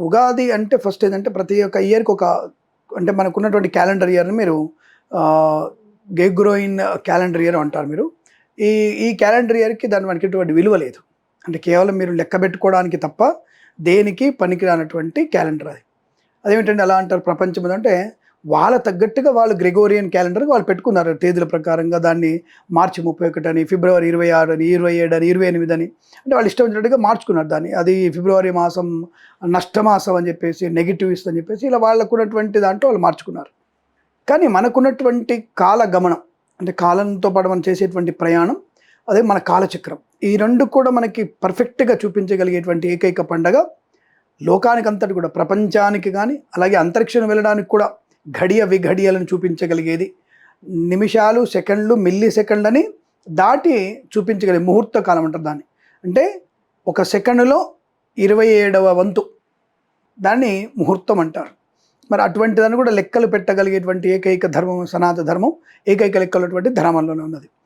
ఉగాది అంటే ఫస్ట్ ఏంటంటే ప్రతి ఒక్క ఇయర్‌కి ఒక అంటే మనకున్నటువంటి క్యాలెండర్ ఇయర్‌ని మీరు గ్రెగోరియన్ క్యాలెండర్ ఇయర్ అంటారు మీరు. ఈ ఈ క్యాలెండర్ ఇయర్‌కి మనకి ఎటువంటి విలువ లేదు. అంటే కేవలం మీరు లెక్క పెట్టుకోవడానికి తప్ప దేనికి పనికిరానటువంటి క్యాలెండర్ అది. అదేమిటండి అలా అంటారు ప్రపంచం అంటే వాళ్ళ తగ్గట్టుగా వాళ్ళు గ్రెగోరియన్ క్యాలెండర్ వాళ్ళు పెట్టుకున్నారు తేదీల ప్రకారంగా దాన్ని మార్చి 31 అని, ఫిబ్రవరి 26 అని, 27 అని, 28 అని అంటే వాళ్ళు ఇష్టం వచ్చినట్టుగా మార్చుకున్నారు దాన్ని. అది ఫిబ్రవరి మాసం నష్టమాసం అని చెప్పేసి, నెగెటివ్స్ అని చెప్పేసి ఇలా వాళ్ళకున్నటువంటి దాంట్లో వాళ్ళు మార్చుకున్నారు. కానీ మనకున్నటువంటి కాల గమనం అంటే కాలంతో పాటు మనం చేసేటువంటి ప్రయాణం అదే మన కాలచక్రం. ఈ రెండు కూడా మనకి పర్ఫెక్ట్‌గా చూపించగలిగేటువంటి ఏకైక పండగ లోకానికి అంతటి కూడా ప్రపంచానికి కానీ అలాగే అంతరిక్షం వెళ్ళడానికి కూడా ఘడియ విఘడియలను చూపించగలిగేది నిమిషాలు సెకండ్లు మిల్లీ సెకండ్లని దాటి చూపించగలిగే ముహూర్త కాలం అంటారు దాన్ని. అంటే ఒక సెకండ్లో 27వ వంతు దాన్ని ముహూర్తం అంటారు. మరి అటువంటి దాన్ని కూడా లెక్కలు పెట్టగలిగేటువంటి ఏకైక ధర్మం సనాతన ధర్మం ఏకైక లెక్కలటువంటి ధర్మంలోనే ఉన్నది.